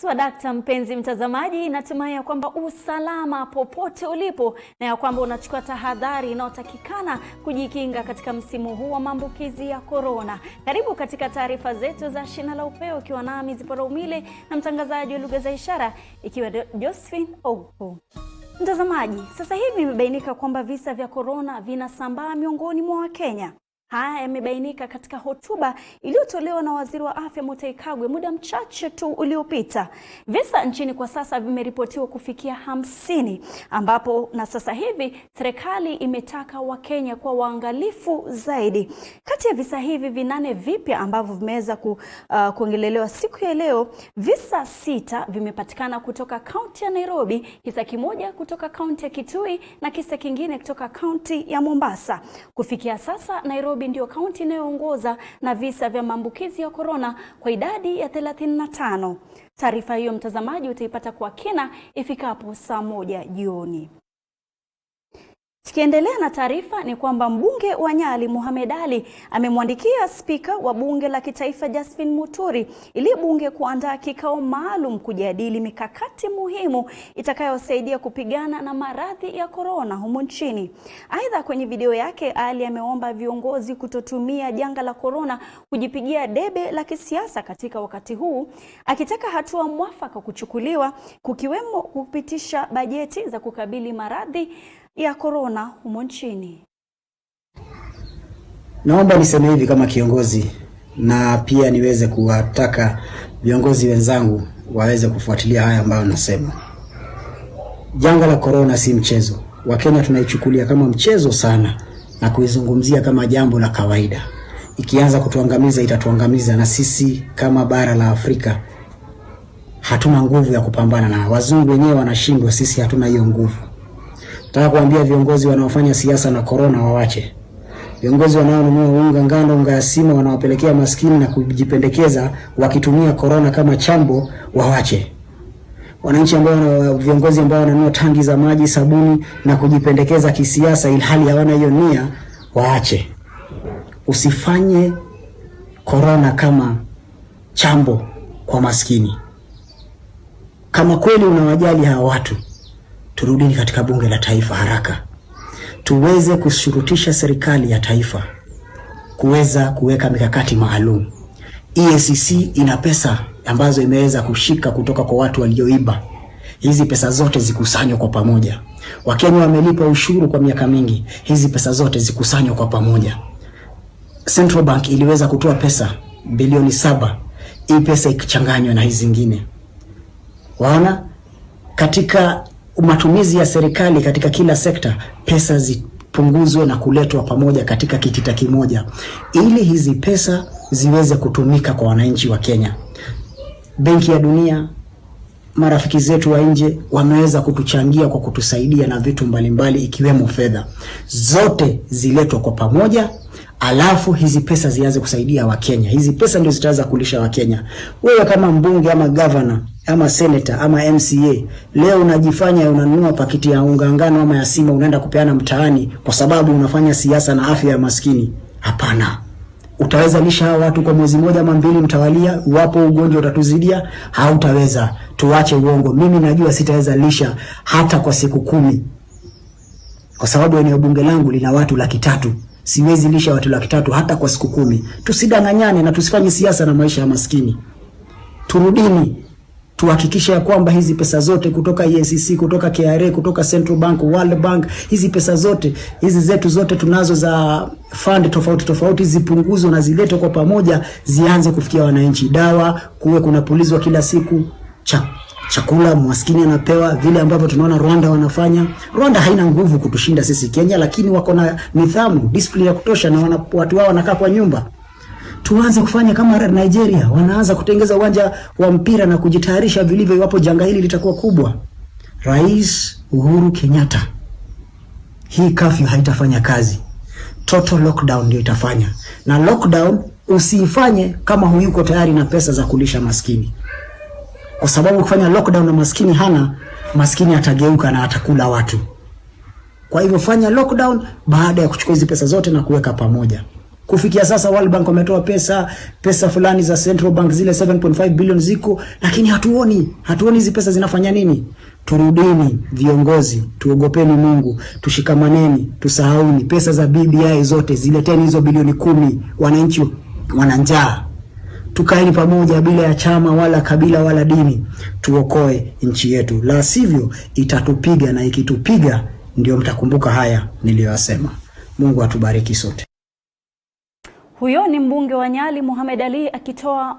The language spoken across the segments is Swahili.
Swadakta mpenzi mtazamaji, natumai ya kwamba usalama popote ulipo na ya kwamba unachukua tahadhari inayotakikana kujikinga katika msimu huu wa maambukizi ya corona. Karibu katika taarifa zetu za Shina la Upeo, ukiwa nami Zipora Umile na mtangazaji wa lugha za ishara ikiwa Josephine Opo. Mtazamaji, sasa hivi imebainika kwamba visa vya corona vinasambaa miongoni mwa Wakenya. Haya yamebainika katika hotuba iliyotolewa na Waziri wa Afya Mutahi Kagwe muda mchache tu uliopita. Visa nchini kwa sasa vimeripotiwa kufikia 50, ambapo na sasa hivi serikali imetaka Wakenya kwa waangalifu zaidi. Kati ya visa hivi 8 vipya ambavyo vimeweza kuongelelewa siku ya leo, visa 6 vimepatikana kutoka kaunti ya Nairobi, kisa kimoja kutoka kaunti ya Kitui na kisa kingine kutoka kaunti ya Mombasa. Kufikia sasa Nairobi ndio kaunti inayoongoza na visa vya maambukizi ya corona kwa idadi ya 35. Taarifa hiyo mtazamaji utaipata kwa kina ifikapo saa 1 jioni. Tukiendelea na taarifa ni kwamba mbunge wa Nyali Mohamed Ali amemwandikia spika wa bunge la kitaifa Josephine Muturi ili bunge kuandaa kikao maalum kujadili mikakati muhimu itakayosaidia kupigana na maradhi ya corona humu nchini. Aidha, kwenye video yake Ali ameomba viongozi kutotumia janga la corona kujipigia debe la kisiasa katika wakati huu, akitaka hatua mwafaka kuchukuliwa, kukiwemo kupitisha bajeti za kukabili maradhi ya corona humo nchini. Naomba niseme hivi kama kiongozi, na pia niweze kuwataka viongozi wenzangu waweze kufuatilia haya ambayo nasema. Janga la corona si mchezo. Wakenya tunaichukulia kama mchezo sana na kuizungumzia kama jambo la kawaida. Ikianza kutuangamiza itatuangamiza, na sisi kama bara la Afrika hatuna nguvu ya kupambana na wazungu wenyewe wanashindwa, sisi hatuna hiyo nguvu. Nataka kuambia viongozi wanaofanya siasa na corona wawache. Viongozi wanaonunua unga ngano, unga ya sima wanaopelekea maskini na kujipendekeza wakitumia corona kama chambo wawache. Wananchi ambao viongozi ambao wananunua tangi za maji, sabuni na kujipendekeza kisiasa ilhali hawana hiyo nia waache. Usifanye corona kama chambo kwa maskini. Kama kweli unawajali hawa watu, turudini katika bunge la taifa haraka. Tuweze kushurutisha serikali ya taifa kuweza kuweka mikakati maalum. EACC ina pesa ambazo imeweza kushika kutoka kwa watu walioiba. Hizi pesa zote zikusanywe kwa pamoja. Wakenya wamelipa ushuru kwa miaka mingi. Hizi pesa zote zikusanywe kwa pamoja. Central Bank iliweza kutoa pesa bilioni 7. Hii pesa ikichanganywa na hizi zingine. Waona, katika matumizi ya serikali katika kila sekta, pesa zipunguzwe na kuletwa pamoja katika kitita kimoja, ili hizi pesa ziweze kutumika kwa wananchi wa Kenya. Benki ya Dunia, marafiki zetu wa nje wameweza kutuchangia kwa kutusaidia na vitu mbalimbali ikiwemo fedha. Zote ziletwa kwa pamoja, alafu hizi pesa zianze kusaidia Wakenya. Hizi pesa ndio zitaweza kulisha Wakenya. Wewe kama mbunge ama governor ama senator ama MCA, leo unajifanya unanunua pakiti ya unga ngano ama ya sima unaenda kupeana mtaani kwa sababu unafanya siasa na afya ya maskini. Hapana. Utaweza lisha hawa watu kwa mwezi moja ama 2 mtawalia? Wapo ugonjwa utatuzidia? Hautaweza. Tuache uongo. Mimi najua sitaweza lisha hata kwa siku 10. Kwa sababu eneo bunge langu lina watu 300. Siwezi lisha watu 300 hata kwa siku 10. Tusidanganyane na tusifanye siasa na maisha ya maskini. Turudini, tuhakikishe ya kwamba hizi pesa zote kutoka EACC, kutoka KRA, kutoka Central Bank, World Bank, hizi pesa zote, hizi zetu zote tunazo za fund tofauti tofauti, zipunguzwe na ziletwe kwa pamoja, zianze kufikia wananchi. Dawa kuwe kunapulizwa kila siku, chakula maskini anapewa vile ambavyo tunaona Rwanda wanafanya. Rwanda haina nguvu kutushinda sisi Kenya, lakini wako na nidhamu, discipline ya kutosha, na watu wao wanakaa kwa nyumba. Tuanze kufanya kama Nigeria, wanaanza kutengeza uwanja wa mpira na kujitayarisha vilivyo iwapo janga hili litakuwa kubwa. Rais Uhuru Kenyatta, hii curfew haitafanya kazi. Total lockdown ndio itafanya. Na lockdown usiifanye kama huyuko tayari na pesa za kulisha maskini. Kwa sababu kufanya lockdown na maskini hana, maskini atageuka na atakula watu. Kwa hivyo fanya lockdown baada ya kuchukua hizi pesa zote na kuweka pamoja. Kufikia sasa World Bank wametoa pesa fulani za Central Bank, zile 7.5 billion ziko, lakini hatuoni hizi pesa zinafanya nini. Turudini viongozi, tuogopeni Mungu, tushikamaneni, tusahauni pesa za BBI zote, zileteni hizo bilioni 10. Wananchi wana njaa. Tukaeni pamoja bila ya chama wala kabila wala dini, tuokoe nchi yetu, la sivyo itatupiga, na ikitupiga ndio mtakumbuka haya niliyosema. Mungu atubariki sote. Huyo ni mbunge wa Nyali Mohamed Ali akitoa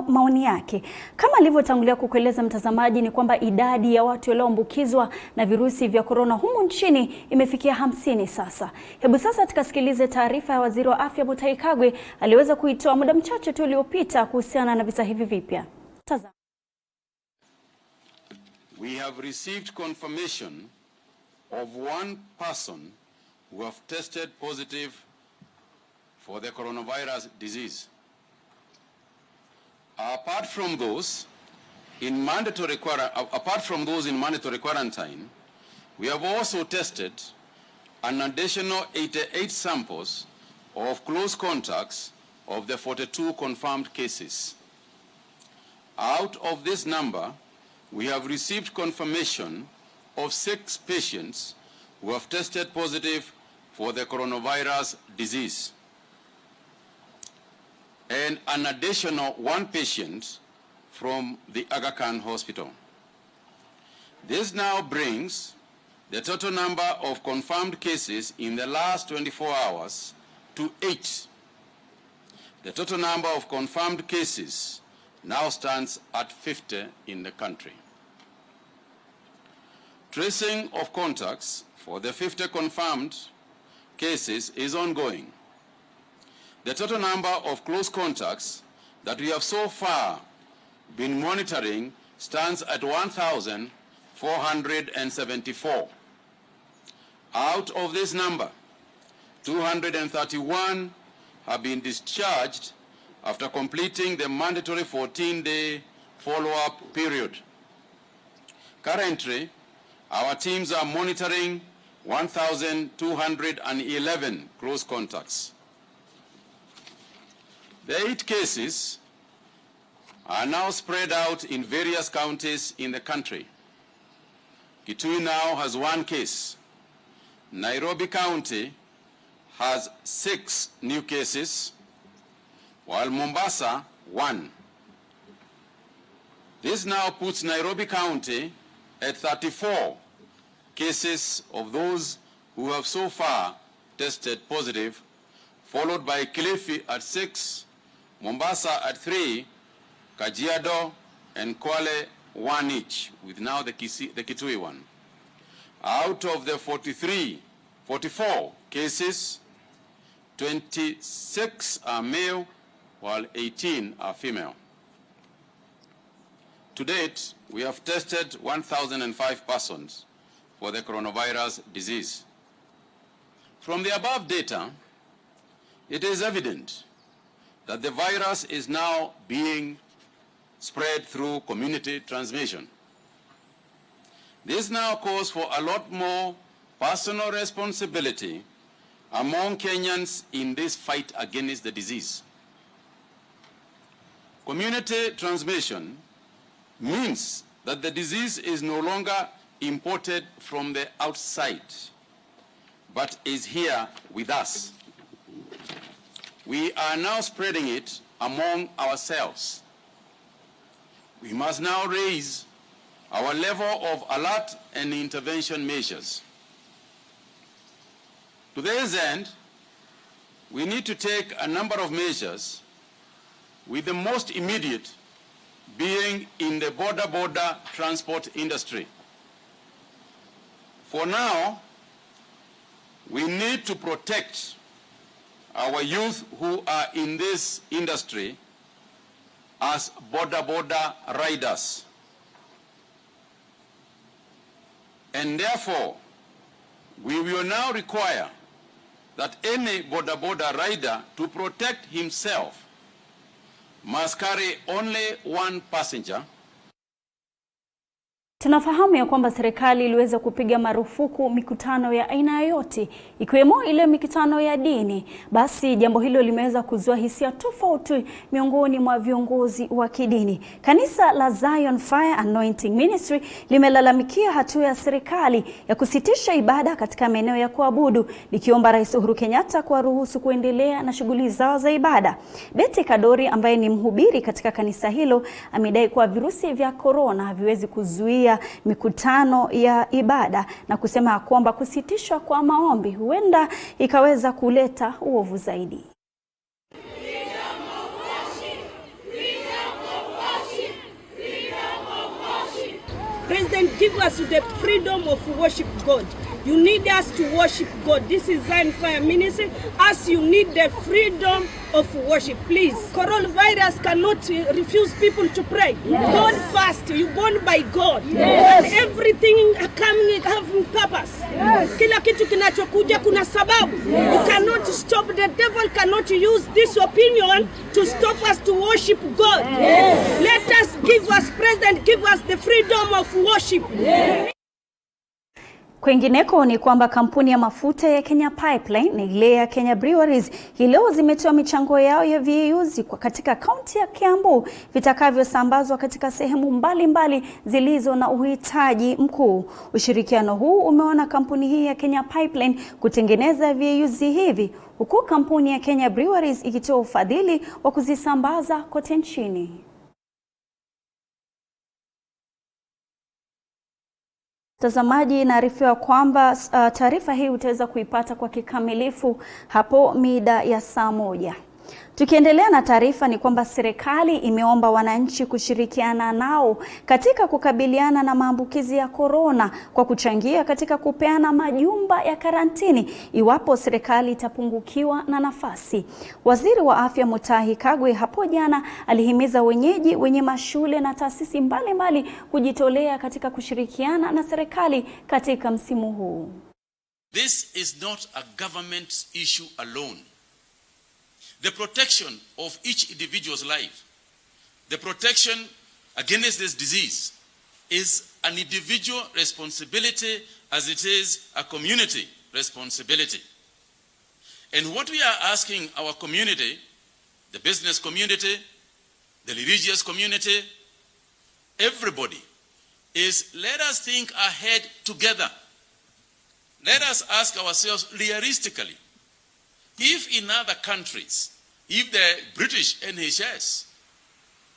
maoni yake. Kama alivyotangulia kukueleza mtazamaji, ni kwamba idadi ya watu walioambukizwa na virusi vya corona humu nchini imefikia 50 sasa. Hebu sasa tukasikilize taarifa ya Waziri wa Afya Mutahi Kagwe aliweza kuitoa muda mchache tu uliopita kuhusiana na visa hivi vipya. Tazama. We have received confirmation of one person who have tested positive for the coronavirus disease. Apart from those in mandatory quarantine, we have also tested an additional 88 samples of close contacts of the 42 confirmed cases. Out of this number, we have received confirmation of 6 patients who have tested positive for the coronavirus disease, and an additional 1 patient from the Aga Khan Hospital. This now brings the total number of confirmed cases in the last 24 hours to 8. The total number of confirmed cases now stands at 50 in the country. Tracing of contacts for the 50 confirmed cases is ongoing. The total number of close contacts that we have so far been monitoring stands at 1,474. Out of this number, 231 have been discharged after completing the mandatory 14-day follow-up period. Currently, our teams are monitoring 1,211 close contacts. The 8 cases are now spread out in various counties in the country. Kitui now has 1 case. Nairobi County has 6 new cases, while Mombasa 1. This now puts Nairobi County at 34 cases of those who have so far tested positive, followed by Kilifi at 6, Mombasa at 3, Kajiado and Kwale 1 each, with now the Kitui one. Out of the 44 cases, 26 are male, while 18 are female. To date, we have tested 1,005 persons for the coronavirus disease. From the above data, it is evident that the virus is now being spread through community transmission. This now calls for a lot more personal responsibility among Kenyans in this fight against the disease. Community transmission means that the disease is no longer imported from the outside, but is here with us. We are now spreading it among ourselves. We must now raise our level of alert and intervention measures. To this end, we need to take a number of measures, with the most immediate being in the border transport industry. For now, we need to protect our youth who are in this industry as border riders. And therefore, we will now require that any border rider, to protect himself, must carry only 1 passenger. Tunafahamu ya kwamba serikali iliweza kupiga marufuku mikutano ya aina yoyote ikiwemo ile mikutano ya dini. Basi jambo hilo limeweza kuzua hisia tofauti miongoni mwa viongozi wa kidini. Kanisa la Zion Fire Anointing Ministry limelalamikia hatua ya serikali ya kusitisha ibada katika maeneo ya kuabudu, likiomba Rais Uhuru Kenyatta kuwaruhusu kuendelea na shughuli zao za ibada. Betty Kadori ambaye ni mhubiri katika kanisa hilo amedai kuwa virusi vya corona haviwezi kuzuia mikutano ya ibada na kusema kwamba kusitishwa kwa maombi huenda ikaweza kuleta uovu zaidi. President, give us the freedom of worship God. You need us to worship God. This is Zion Fire Ministry. As you need the freedom of worship, please. Coronavirus cannot refuse people to pray. Yes. God first. You're born by God. Yes. And everything coming having purpose. Yes. Kila kitu kinachokuja kuna sababu. Yes. You cannot stop. The devil cannot use this opinion to stop us to worship God. Yes. Let us President, give us the freedom of worship. Yes. Kwingineko ni kwamba kampuni ya mafuta ya Kenya Pipeline na ile ya Kenya Breweries hii leo zimetoa michango yao ya VAUs katika kaunti ya Kiambu vitakavyosambazwa katika sehemu mbalimbali zilizo na uhitaji mkuu. Ushirikiano huu umeona kampuni hii ya Kenya Pipeline kutengeneza VAUs hivi, huku kampuni ya Kenya Breweries ikitoa ufadhili wa kuzisambaza kote nchini. Mtazamaji, naarifiwa kwamba taarifa hii utaweza kuipata kwa kikamilifu hapo mida ya saa 1. Tukiendelea na taarifa ni kwamba serikali imeomba wananchi kushirikiana nao katika kukabiliana na maambukizi ya corona kwa kuchangia katika kupeana majumba ya karantini iwapo serikali itapungukiwa na nafasi. Waziri wa Afya Mutahi Kagwe hapo jana alihimiza wenyeji wenye mashule na taasisi mbalimbali kujitolea katika kushirikiana na serikali katika msimu huu. This is not a government issue alone. The protection of each individual's life, the protection against this disease is an individual responsibility as it is a community responsibility. And what we are asking our community, the business community, the religious community, everybody, is let us think ahead together. Let us ask ourselves realistically, if in other countries, if the British NHS,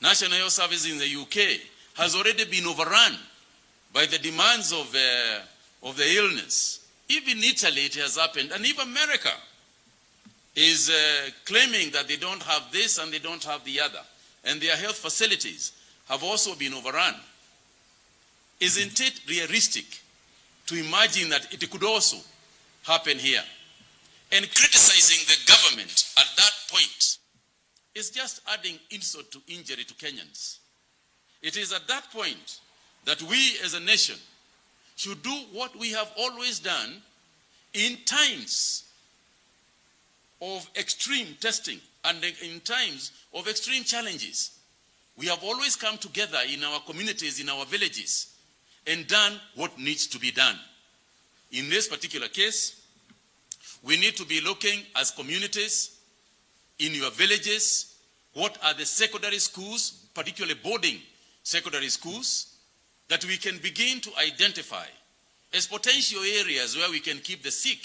National Health Service in the UK, has already been overrun by the demands of the illness, even Italy it has happened, and even America is claiming that they don't have this and they don't have the other, and their health facilities have also been overrun. Isn't it realistic to imagine that it could also happen here? And criticizing the government at that point is just adding insult to injury to Kenyans. It is at that point that we as a nation should do what we have always done in times of extreme testing and in times of extreme challenges. We have always come together in our communities, in our villages, and done what needs to be done. In this particular case, we need to be looking as communities in your villages, what are the secondary schools, particularly boarding secondary schools, that we can begin to identify as potential areas where we can keep the sick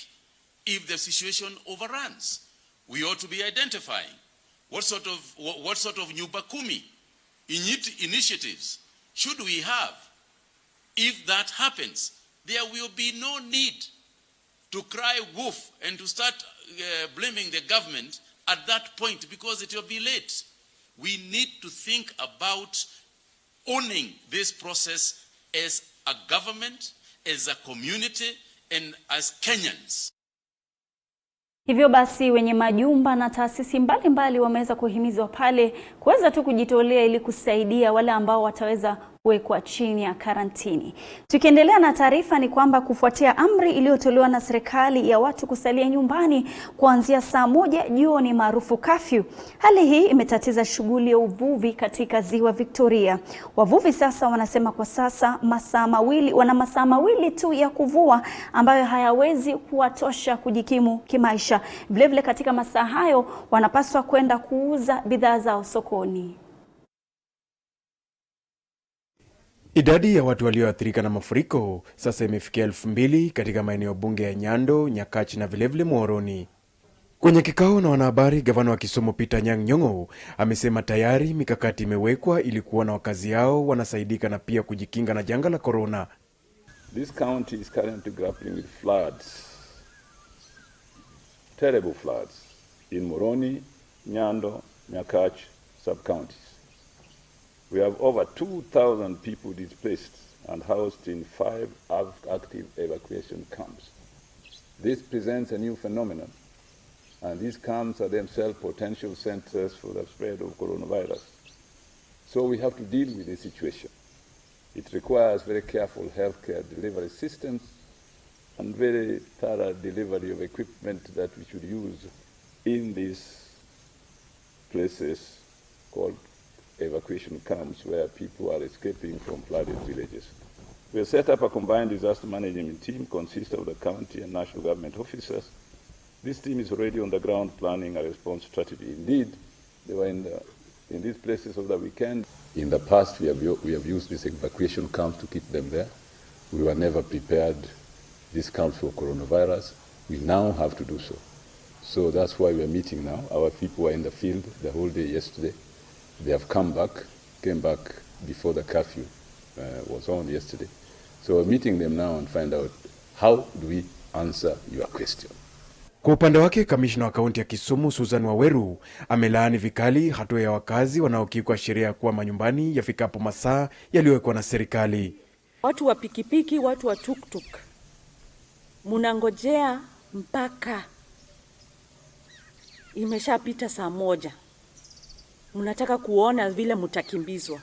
if the situation overruns. We ought to be identifying what sort of nyumba kumi initiatives should we have. If that happens, there will be no need to cry wolf and to start blaming the government at that point, because it will be late. We need to think about owning this process as a government, as a community, and as Kenyans. Hivyo basi wenye majumba na taasisi mbalimbali wameweza kuhimizwa pale kuweza tu kujitolea ili kusaidia wale ambao wataweza kuwekwa chini ya karantini. Tukiendelea na taarifa ni kwamba kufuatia amri iliyotolewa na serikali ya watu kusalia nyumbani kuanzia saa 1 jioni maarufu curfew, hali hii imetatiza shughuli ya uvuvi katika ziwa Victoria. Wavuvi sasa wanasema kwa sasa wana masaa mawili tu ya kuvua ambayo hayawezi kuwatosha kujikimu kimaisha. Vilevile katika masaa hayo wanapaswa kwenda kuuza bidhaa zao sokoni. Idadi ya watu walioathirika na mafuriko sasa imefikia 2,000 katika maeneo bunge ya Nyando, Nyakach na vilevile Muhoroni. Kwenye kikao na wanahabari, gavana wa Kisumu Peter Nyang' Nyong'o amesema tayari mikakati imewekwa ili kuona wakazi hao wanasaidika na pia kujikinga na janga la corona. This county is currently grappling with floods, terrible floods in Muhoroni, Nyando, Nyakach sub-counties. We have over 2,000 people displaced and housed in 5 active evacuation camps. This presents a new phenomenon, and these camps are themselves potential centers for the spread of coronavirus. So we have to deal with this situation. It requires very careful healthcare delivery systems and very thorough delivery of equipment that we should use in these places called evacuation camps where people are escaping from flooded villages. We have set up a combined disaster management team consisting of the county and national government officers. This team is already on the ground planning a response strategy. Indeed, they were in these places over the weekend. In the past, we have used these evacuation camps to keep them there. We were never prepared these camps for coronavirus. We now have to do so. So that's why we are meeting now. Our people were in the field the whole day yesterday. They have came back before the curfew was on yesterday. So we're meeting them now and find out how do we answer your question. Kwa upande wake, kamishna wa kaunti ya Kisumu Susan Waweru amelaani vikali hatua ya wakazi wanaokiuka sheria ya kuwa manyumbani yafikapo masaa yaliyowekwa na serikali. Watu wa pikipiki, watu wa tuktuk, munangojea mpaka imeshapita saa 1. Mnataka kuona vile mutakimbizwa.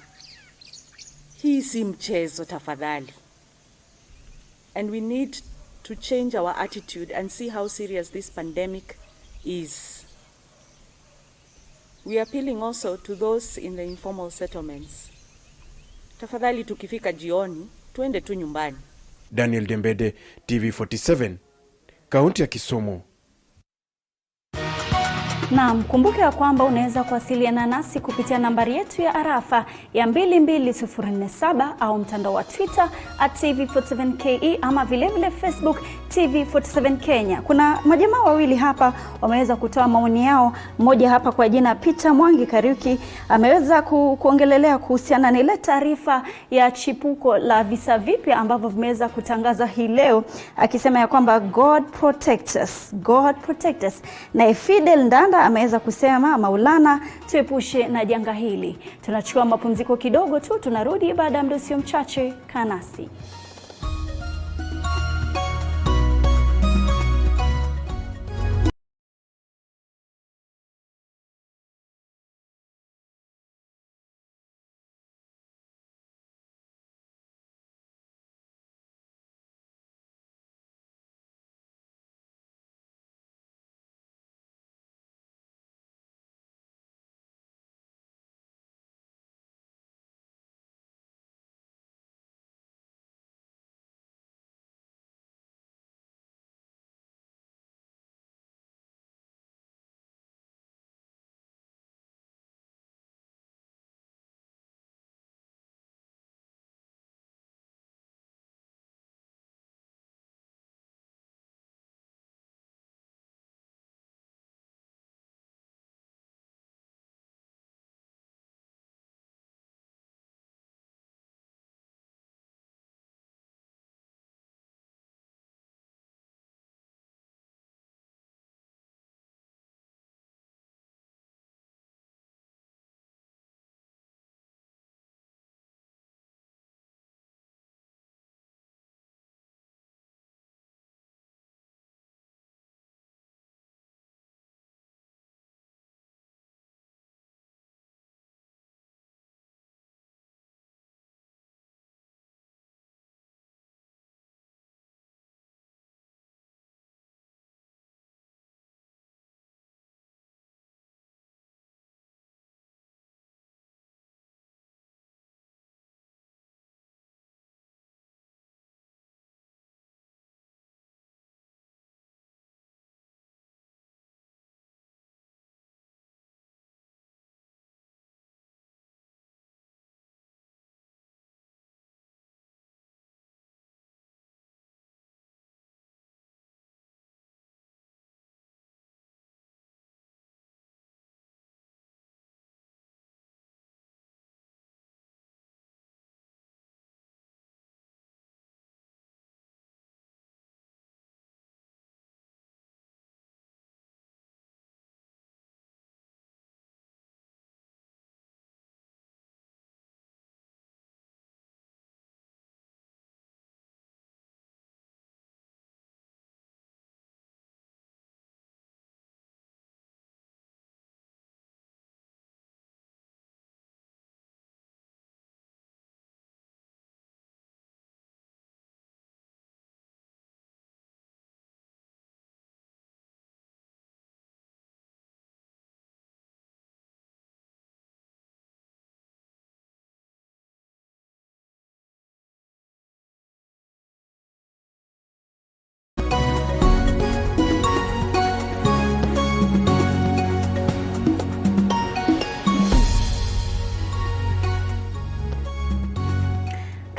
Hii si mchezo tafadhali. And we need to change our attitude and see how serious this pandemic is. We are appealing also to those in the informal settlements. Tafadhali tukifika jioni, tuende tu nyumbani. Daniel Dembede, TV47, kaunti ya Kisumu. Na mkumbuke ya kwamba unaweza kuwasiliana nasi kupitia nambari yetu ya arafa ya 22047 au mtandao wa Twitter @TV47KE ama vilevile Facebook TV47 Kenya. Kuna majamaa wawili hapa wameweza kutoa maoni yao. Mmoja hapa kwa jina Peter Mwangi Kariuki ameweza kuongelelea kuhusiana na ile taarifa ya chipuko la visa vipya ambavyo vimeweza kutangazwa hii leo, akisema ya kwamba God protect us, God protect us. Na Fidel Ndanda ameweza kusema Maulana, tuepushe na janga hili. Tunachukua mapumziko kidogo tu, tunarudi baada ya muda usio mchache. Kanasi.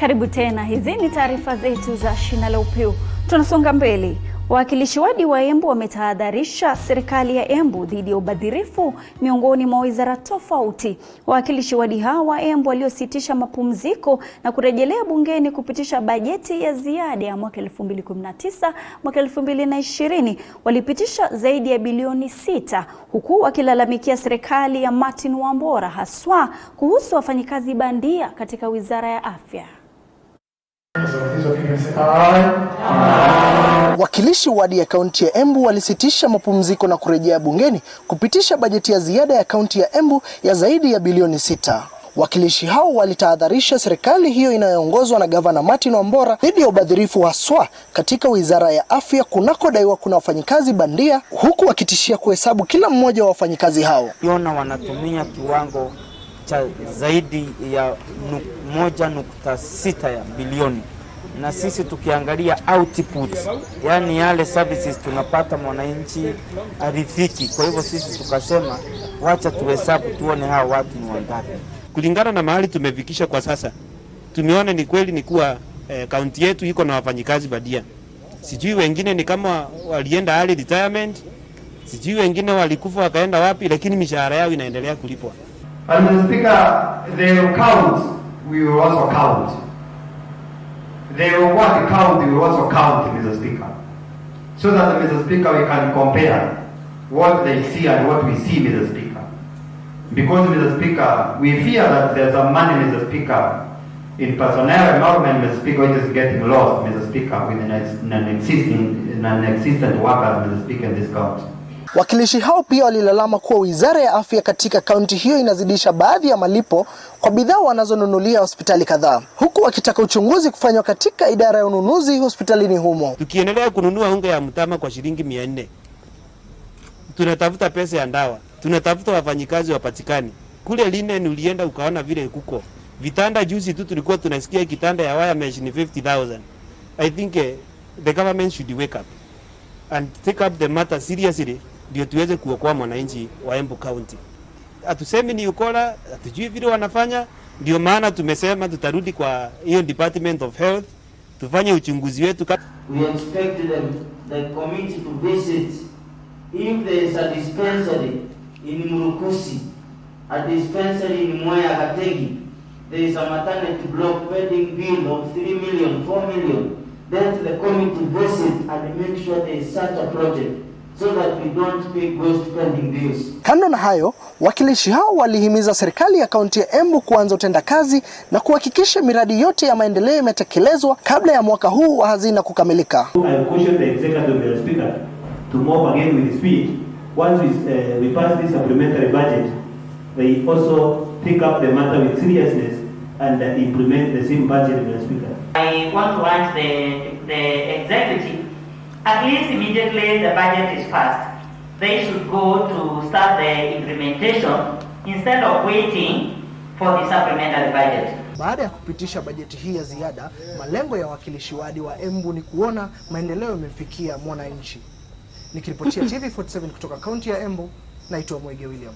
Karibu tena, hizi ni taarifa zetu za Shina la Upeo. Tunasonga mbele. Wawakilishi wadi wa Embu wametahadharisha serikali ya Embu dhidi ya ubadhirifu miongoni mwa wizara tofauti. Wawakilishi wadi hawa wa Embu waliositisha mapumziko na kurejelea bungeni kupitisha bajeti ya ziada ya mwaka 2019 mwaka 2020 walipitisha zaidi ya bilioni 6, huku wakilalamikia serikali ya Martin Wambora haswa kuhusu wafanyikazi bandia katika wizara ya afya. Wakilishi wadi ya kaunti ya Embu walisitisha mapumziko na kurejea bungeni kupitisha bajeti ya ziada ya kaunti ya Embu ya zaidi ya bilioni 6. Wakilishi hao walitahadharisha serikali hiyo inayoongozwa na gavana Martin Wambora dhidi ya ubadhirifu haswa katika wizara ya afya kunakodaiwa kuna wafanyikazi bandia, huku wakitishia kuhesabu kila mmoja wa wafanyikazi hao. Yona wanatumia kiwango cha zaidi ya 1.6 ya bilioni. Na sisi tukiangalia output, yani yale services tunapata mwananchi arithiki. Kwa hivyo sisi tukasema wacha tuhesabu tuone hao watu ni wangapi. Kulingana na mahali tumefikisha kwa sasa, tumeona ni kweli ni kuwa kaunti yetu iko na wafanyikazi badia. Sijui wengine ni kama walienda early retirement, sijui wengine walikufa wakaenda wapi, lakini mishahara yao inaendelea kulipwa. And Mr. Speaker, they will count, we will also count. They will want to count, we will also count, Mr. Speaker. So that, Mr. Speaker, we can compare what they see and what we see, Mr. Speaker. Because, Mr. Speaker, we fear that there's some money, Mr. Speaker, in personnel environment, Mr. Speaker, which is getting lost, Mr. Speaker, with non-existent workers, Mr. Speaker, in this country. Wakilishi hao pia walilalama kuwa wizara ya afya katika kaunti hiyo inazidisha baadhi ya malipo kwa bidhaa wanazonunulia hospitali kadhaa, huku wakitaka uchunguzi kufanywa katika idara ya ununuzi hospitalini humo. Tukiendelea kununua unga ya mtama kwa shilingi 400, tunatafuta pesa ya ndawa, tunatafuta wafanyikazi wapatikani. Kule linen ulienda ukaona vile kuko vitanda. Juzi tu tulikuwa tunasikia kitanda ya wire mesh ni 50,000. I think the government should wake up and take up the matter seriously, ndio tuweze kuokoa mwananchi wa Embu County. Hatusemi ni ukora, hatujui vile wanafanya, ndio maana tumesema tutarudi kwa hiyo Department of Health tufanye uchunguzi wetu. We expect the committee to visit if there is a dispensary in Murukusi, a dispensary in Mwea Kategi, there is a maternity block pending bill of 3 million, 4 million. Then the committee visit and make sure there is such a project so that we don't pay ghost pending bills. Kando na hayo, wakilishi hao walihimiza serikali ya kaunti ya Embu kuanza utendakazi na kuhakikisha miradi yote ya maendeleo imetekelezwa kabla ya mwaka huu wa hazina kukamilika. I caution the executive speaker to move again with speed. Once we pass this supplementary budget, they also take up the matter with seriousness and implement the same budget, Mr. Speaker. I want to urge the executive, at least immediately the budget is passed, they should go to start the implementation instead of waiting for the supplementary budget. Baada ya kupitisha bajeti hii ya ziada, malengo ya wakilishi wadi wa Embu ni kuona maendeleo yamefikia mwananchi. Nikiripotia TV47 kutoka kaunti ya Embu, naitwa Mwege William.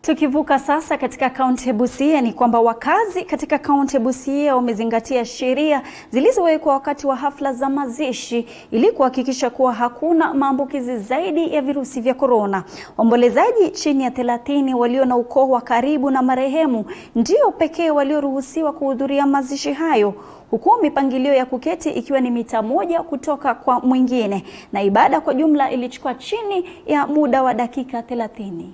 Tukivuka sasa katika kaunti ya Busia, ni kwamba wakazi katika kaunti ya Busia wamezingatia sheria zilizowekwa wakati wa hafla za mazishi ili kuhakikisha kuwa hakuna maambukizi zaidi ya virusi vya korona. Waombolezaji chini ya 30 walio na ukoo wa karibu na marehemu ndio pekee walioruhusiwa kuhudhuria mazishi hayo, huku mipangilio ya kuketi ikiwa ni mita 1 kutoka kwa mwingine, na ibada kwa jumla ilichukua chini ya muda wa dakika 30.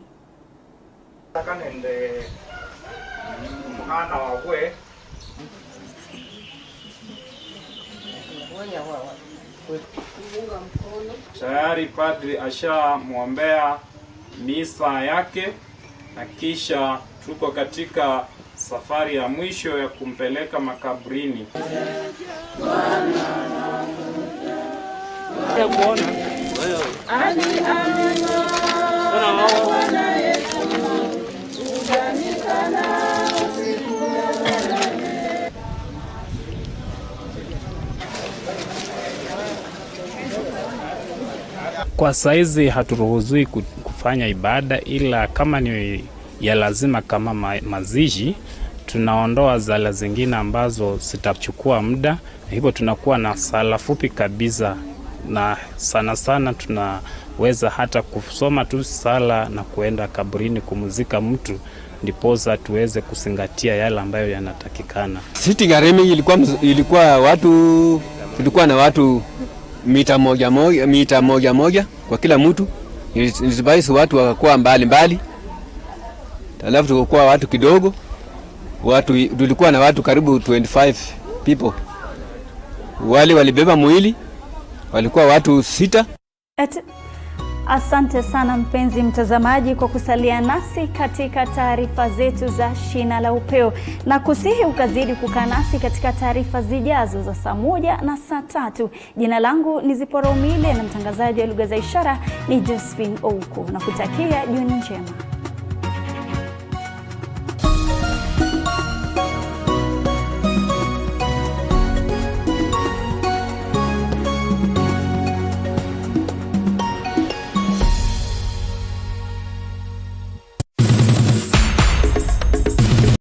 Tayari padri ashamwombea misa yake na kisha tuko katika safari ya mwisho ya kumpeleka makaburini. Kwa saizi haturuhusiwi kufanya ibada, ila kama ni ya lazima kama mazishi tunaondoa zala zingine ambazo zitachukua muda, hivyo tunakuwa na sala fupi kabisa, na sana sana tunaweza hata kusoma tu sala na kuenda kaburini kumuzika mtu, ndiposa tuweze kuzingatia yale ambayo yanatakikana. Sitting arrangement tulikuwa na watu mita moja kwa kila mtu. Nilibaisi watu wakakuwa mbali. Alafu tulikuwa watu kidogo. Tulikuwa na watu karibu 25 people. Wale walibeba mwili walikuwa watu 6. Asante sana mpenzi mtazamaji kwa kusalia nasi katika taarifa zetu za Shina la Upeo, na kusihi ukazidi kukaa nasi katika taarifa zijazo za saa 1 na saa 3. Jina langu ni Zipora Umile na mtangazaji wa lugha za ishara ni Josephine Ouko, na kutakia jioni njema.